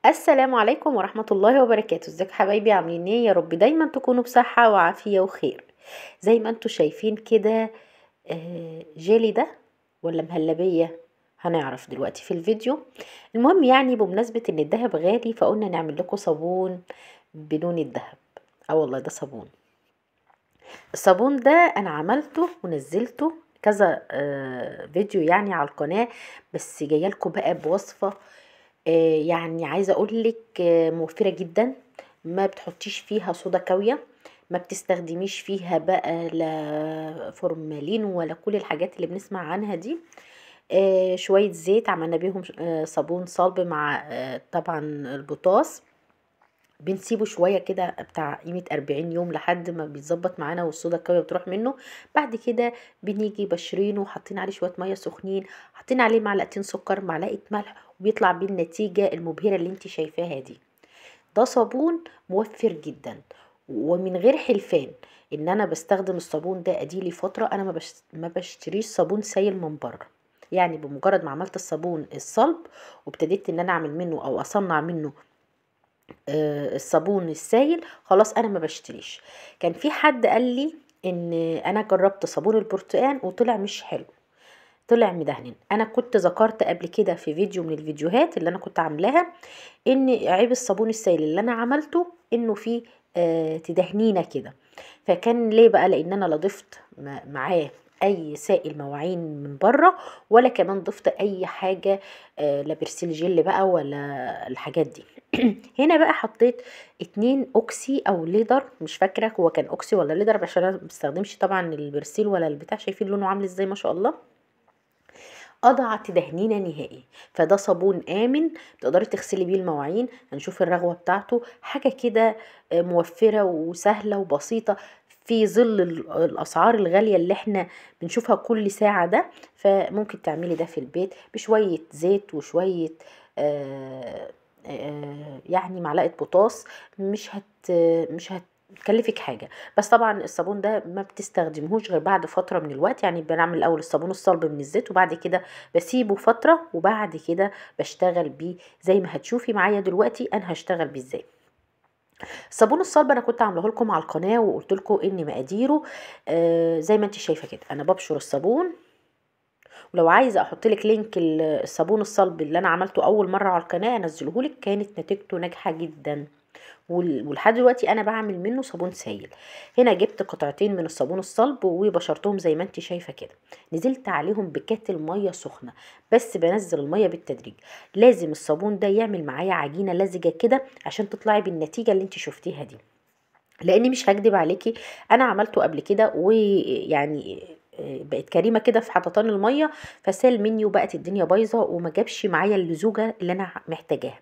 السلام عليكم ورحمة الله وبركاته. ازيك حبايبي؟ عاملين ايه؟ يا رب دايما تكونوا بصحة وعافية وخير. زي ما انتوا شايفين كده. جيلي ده ولا مهلبية؟ هنعرف دلوقتي في الفيديو. المهم يعني بمناسبة ان الدهب غالي فقلنا نعمل لكم صابون بدون الدهب. اه والله ده صابون. الصابون ده انا عملته ونزلته كذا فيديو يعني على القناة. بس جايه لكم بقى بوصفة. يعني عايزه اقولك موفره جدا. ما بتحطيش فيها صودا كاويه. ما بتستخدميش فيها بقى لا فورمالين ولا كل الحاجات اللي بنسمع عنها دي. شويه زيت عملنا بيهم صابون صلب مع طبعا البوتاص. بنسيبه شويه كده بتاع قيمه 40 يوم لحد ما بيتظبط معانا والصودا الكاويه بتروح منه. بعد كده بنيجي بشرينه وحاطين عليه شويه ميه سخنين. حاطين عليه معلقتين سكر معلقه ملح وبيطلع بالنتيجه المبهره اللي انت شايفاها دي. ده صابون موفر جدا ومن غير حلفان. ان انا بستخدم الصابون ده اديلي فتره. انا ما بشتريش صابون سايل من بره. يعني بمجرد ما عملت الصابون الصلب وابتديت ان انا اعمل منه او اصنع منه الصابون السايل، خلاص انا ما بشتريش. كان في حد قال لي ان انا جربت صابون البرتقال وطلع مش حلو. طلع مدهن. انا كنت ذكرت قبل كده في فيديو من الفيديوهات اللي انا كنت عاملاها ان عيب الصابون السائل اللي انا عملته انه فيه تدهنينه كده. فكان ليه بقى؟ لان انا لا ضفت معاه اي سائل مواعين من بره ولا كمان ضفت اي حاجه. لا برسيل جل بقى ولا الحاجات دي. هنا بقى حطيت 2 اوكسي او ليدر، مش فاكره هو كان اوكسي ولا ليدر عشان انا مبستخدمش طبعا البرسيل ولا البتاع. شايفين لونه عامل ازاي؟ ما شاء الله. قطع تدهنينه نهائي. فده صابون امن تقدري تغسلي بيه المواعين. هنشوف الرغوه بتاعته حاجه كده موفره وسهله وبسيطه في ظل الاسعار الغاليه اللي احنا بنشوفها كل ساعه ده. فممكن تعملي ده في البيت بشويه زيت وشويه يعني معلقه بوتاص. مش هتكلفك حاجه. بس طبعا الصابون ده ما بتستخدمهوش غير بعد فتره من الوقت. يعني بنعمل الاول الصابون الصلب من الزيت وبعد كده بسيبه فتره وبعد كده بشتغل بيه زي ما هتشوفي معايا دلوقتي انا هشتغل بيه ازاي. الصابون الصلب انا كنت عاملاه لكم على القناه وقلت لكم ان مقاديره زي ما انت شايفه كده. انا ببشر الصابون. ولو عايزه احط لك لينك الصابون الصلب اللي انا عملته اول مره على القناه انزله لك. كانت نتيجته ناجحه جدا. ولحد دلوقتي انا بعمل منه صابون سائل. هنا جبت قطعتين من الصابون الصلب وبشرتهم زي ما انت شايفه كده. نزلت عليهم بكاتل ميه سخنه. بس بنزل الميه بالتدريج. لازم الصابون ده يعمل معايا عجينه لزجه كده عشان تطلعي بالنتيجه اللي انت شفتيها دي. لاني مش هكدب عليكي، انا عملته قبل كده ويعني بقت كريمه كده في حطتان الميه. فسال مني وبقت الدنيا بايظه وما جابش معايا اللزوجه اللي انا محتاجاها.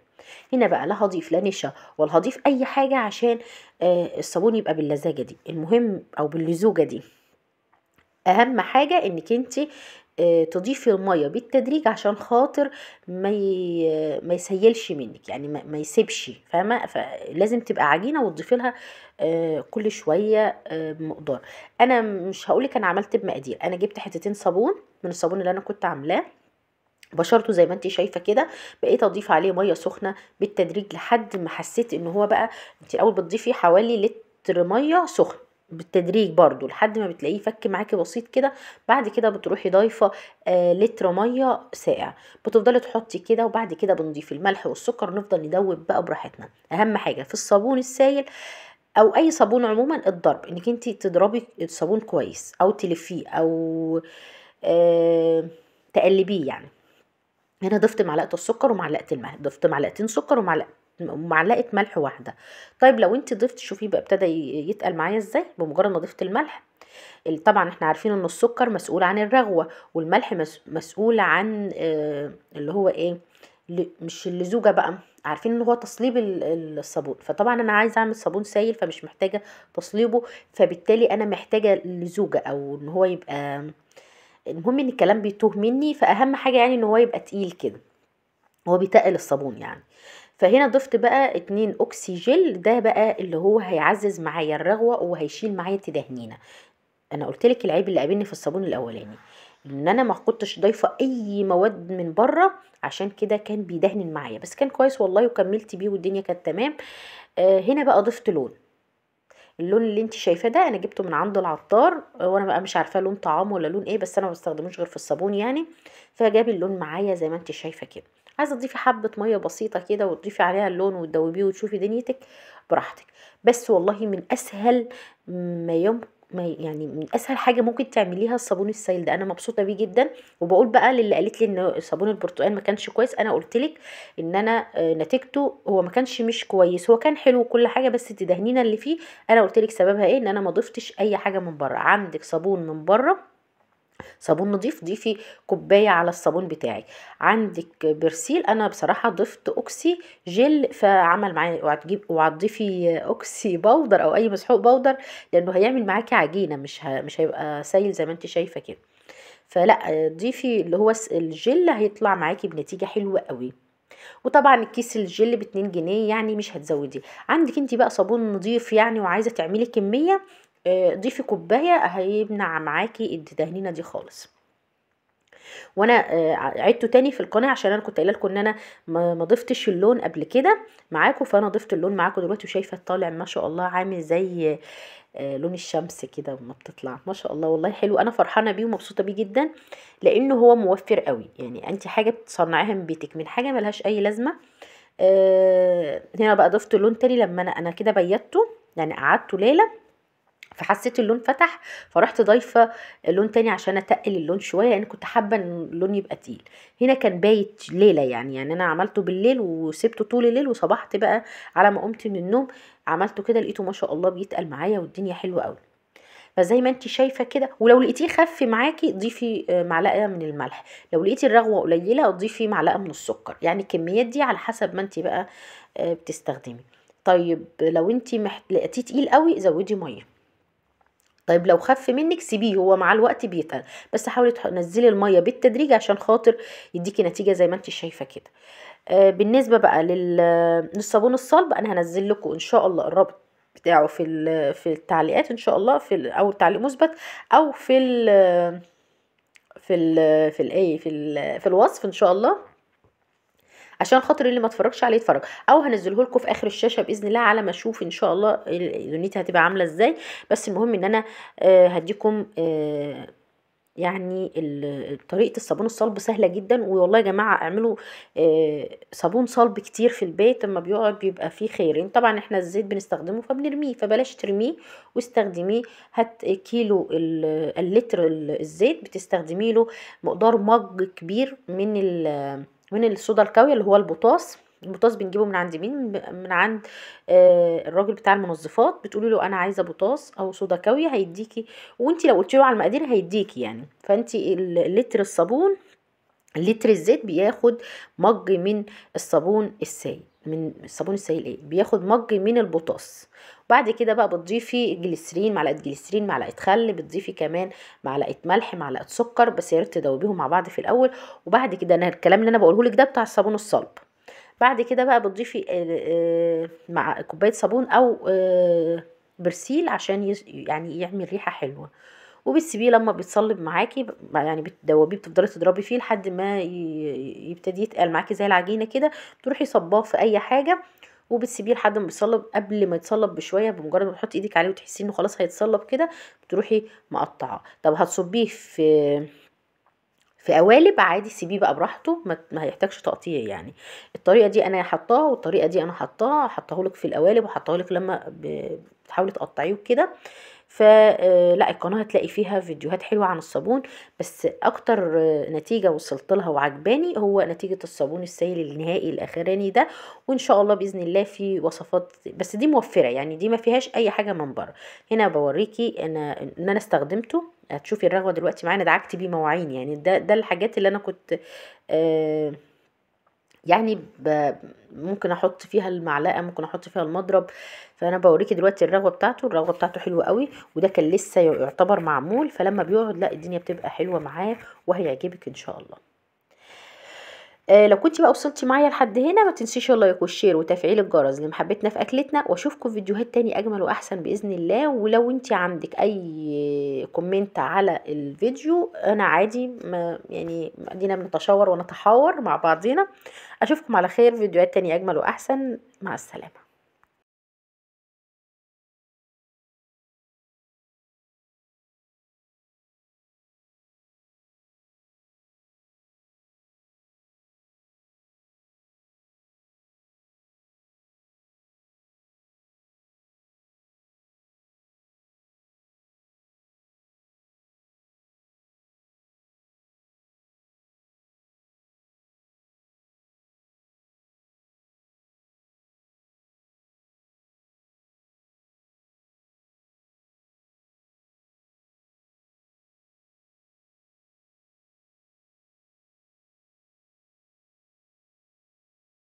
هنا بقى لا هضيف لا نشا ولا هضيف اي حاجه عشان الصابون يبقى باللزاجه دي المهم او باللزوجه دي. اهم حاجه انك انت تضيفي الميه بالتدريج عشان خاطر ما يسيلش منك. يعني ما يسيبش، فاهمه؟ فلازم تبقى عجينه وتضيفي لها كل شويه بمقدار. انا مش هقولك انا عملت بمقادير. انا جبت حتتين صابون من الصابون اللي انا كنت عاملاه. بشرته زي ما انت شايفه كده. بقيت اضيف عليه ميه سخنه بالتدريج لحد ما حسيت ان هو بقى. انت الاول بتضيفي حوالي لتر ميه سخن بالتدريج برضو لحد ما بتلاقيه فك معاكي بسيط كده. بعد كده بتروحي ضايفه لتر ميه ساقع. بتفضلي تحطي كده وبعد كده بنضيف الملح والسكر نفضل ندوب بقى براحتنا. اهم حاجه في الصابون السائل او اي صابون عموما الضرب. انك انت تضربي الصابون كويس او تلفيه او تقلبيه يعني. هنا ضفت معلقه السكر ومعلقه الملح. ضفت معلقتين سكر ومعلقه ملح واحده. طيب لو انت ضفت شوفي بقى ابتدى يتقل معايا ازاي بمجرد ما ضفت الملح. طبعا احنا عارفين ان السكر مسؤول عن الرغوه والملح مسؤول عن اللي هو ايه. مش اللزوجه بقى. عارفين ان هو تصليب الصابون. فطبعا انا عايزه اعمل صابون سائل فمش محتاجه تصليبه. فبالتالي انا محتاجه لزوجه او ان هو يبقى. المهم ان الكلام بيتوه مني. فاهم حاجه يعني ان هو يبقى تقيل كده. هو بيتقل الصابون يعني. فهنا ضفت بقى 2 اوكسي جل. ده بقى اللي هو هيعزز معايا الرغوه وهيشيل معايا تدهنينه. انا قلت لك العيب اللي قابلني في الصابون الاولاني ان انا ما كنتش ضايفه اي مواد من بره، عشان كده كان بيدهن معايا، بس كان كويس والله وكملت بيه والدنيا كانت تمام. هنا بقى ضفت لون. اللون اللي انت شايفاه ده انا جبته من عند العطار، وانا بقى مش عارفه لون طعام ولا لون ايه، بس انا ما بستخدموش غير في الصابون يعني. فجاب اللون معايا زي ما انت شايفه كده. عايزه تضيفي حبه ميه بسيطه كده وتضيفي عليها اللون وتدوبيه وتشوفي دنيتك براحتك. بس والله من اسهل ما يمكن، يعني من اسهل حاجه ممكن تعمليها الصابون السائل ده، انا مبسوطه بيه جدا. وبقول بقى للي قالت لي ان صابون البرتقال ما كانش كويس، انا قلت لك ان انا نتيجته هو ما كانش مش كويس، هو كان حلو وكل حاجه، بس التدهنينه اللي فيه انا قلت لك سببها ايه، ان انا ما ضفتش اي حاجه من بره. عندك صابون من بره، صابون نضيف، ضيفي كوبايه على الصابون بتاعك. عندك برسيل، انا بصراحه ضفت اوكسي جل فعمل معايا، وهتضيفي اوكسي باودر او اي مسحوق باودر، لانه هيعمل معاكي عجينه، مش هيبقى سايل زي ما انت شايفه كده. فلا ضيفي اللي هو الجل، هيطلع معاكي بنتيجه حلوه قوي. وطبعا الكيس الجل ب2 جنيه، يعني مش هتزودي. عندك انت بقى صابون نضيف يعني وعايزه تعملي كميه، ضيفي كوبايه هيمنع معاكي الدهنينه دي خالص. وانا عدته تاني في القناه عشان انا كنت قايله لكم ان انا ما ضفتش اللون قبل كده معاكم، فانا ضفت اللون معاكم دلوقتي، وشايفه طالع ما شاء الله عامل زي لون الشمس كده وما بتطلع، ما شاء الله والله حلو. انا فرحانه بيه ومبسوطه بيه جدا، لانه هو موفر قوي. يعني انت حاجه بتصنعيها من بيتك من حاجه ملهاش اي لازمه. هنا بقى ضفت لون تاني لما انا كده بيته، يعني قعدته ليله فحسيت اللون فتح، فرحت ضايفه لون تاني عشان اتقل اللون شويه، لان كنت حابه ان اللون يبقى تقيل. هنا كان بايت ليله، يعني انا عملته بالليل وسبته طول الليل، وصبحت بقى على ما قمت من النوم عملته كده، لقيته ما شاء الله بيتقل معايا والدنيا حلوه قوي. فزي ما انت شايفه كده، ولو لقيتيه خف معاكي ضيفي معلقه من الملح، لو لقيتي الرغوه قليله ضيفي معلقه من السكر، يعني الكميات دي على حسب ما انت بقى بتستخدمي. طيب لو انت لقيتيه تقيل قوي زودي ميه. طيب لو خف منك سيبيه، هو مع الوقت بيتقل، بس حاولي تنزلي الميه بالتدريج عشان خاطر يديكي نتيجه زي ما انت شايفه كده. بالنسبه بقى للصابون الصلب، انا هنزل لكم ان شاء الله الرابط بتاعه في التعليقات ان شاء الله، او تعليق مثبت، او في الوصف ان شاء الله، عشان خاطر اللي ما اتفرجش عليه يتفرج، او هنزله لكم في اخر الشاشه باذن الله على ما اشوف ان شاء الله دنيتي هتبقى عامله ازاي. بس المهم ان انا هديكم يعني طريقه الصابون الصلب سهله جدا. والله يا جماعه اعملوا صابون صلب كتير في البيت، اما بيقعد بيبقى فيه خير. يعني طبعا احنا الزيت بنستخدمه فبنرميه، فبلاش ترميه واستخدميه. هات كيلو اللتر الزيت بتستخدمي له مقدار مج كبير من الصودا الكاوية اللي هو البوتاس. البوتاس بنجيبه من عند مين؟ من عند الراجل بتاع المنظفات، بتقولي له انا عايزه بوتاس او صودا كاوية هيديكي، وانتي لو قلتي له على المقادير هيديكي يعني. فانتي لتر الصابون، لتر الزيت بياخد مج من الصابون السائل، من الصابون السائل بياخد مج من البوتاس. بعد كده بقى بتضيفي جليسرين، معلقه جليسرين، معلقه خل، بتضيفي كمان معلقه ملح، معلقه سكر، بس يا ريت تدوبيهم مع بعض في الاول. وبعد كده انا الكلام اللي انا بقوله لك ده بتاع الصابون الصلب. بعد كده بقى بتضيفي مع كوبايه صابون او برسيل عشان يعني يعمل ريحه حلوه. وبتسيبيه لما بيتصلب معاكي، يعني بتدوبيه، بتفضلي تضربي فيه لحد ما يبتدي يتقل معاكي زي العجينه كده. تروحي صباه في اي حاجه وبتسيبيه لحد ما بيتصلب. قبل ما يتصلب بشويه، بمجرد ما تحطي ايدك عليه وتحسي انه خلاص هيتصلب كده، بتروحي مقطعاه. طب هتصبيه في قوالب عادي، سيبيه بقى براحته، ما هيحتاجش تقطيع يعني. الطريقه دي انا حطاها، والطريقه دي انا حطاه لك في القوالب، وحطاه لك لما بتحاولي تقطعيه كده. فلا القناه هتلاقي فيها فيديوهات حلوه عن الصابون، بس اكتر نتيجه وصلت لها وعجباني هو نتيجه الصابون السائل النهائي الاخراني ده. وان شاء الله باذن الله في وصفات، بس دي موفره يعني، دي ما فيهاش اي حاجه من بره. هنا بوريكي ان انا استخدمته، هتشوفي الرغوه دلوقتي معانا دعكت بيه مواعين. يعني ده الحاجات اللي انا كنت آه يعني ممكن احط فيها المعلقه، ممكن احط فيها المضرب. فانا بوريكي دلوقتي الرغوه بتاعته حلوه قوي، وده كان لسه يعتبر معمول، فلما بيقعد لا الدنيا بتبقى حلوه معاه وهيعجبك ان شاء الله. لو كنتِ بقى وصلتِ معايا لحد هنا ما تنسيش اللايك والشير وتفعيل الجرس لمحبتنا في أكلتنا، واشوفكم في فيديوهات تاني أجمل وأحسن بإذن الله. ولو أنتِ عندِك أي كومنت على الفيديو أنا عادي، ما يعني ادينا بنتشاور ونتحاور مع بعضينا. أشوفكم على خير في فيديوهات تانية أجمل وأحسن، مع السلامة.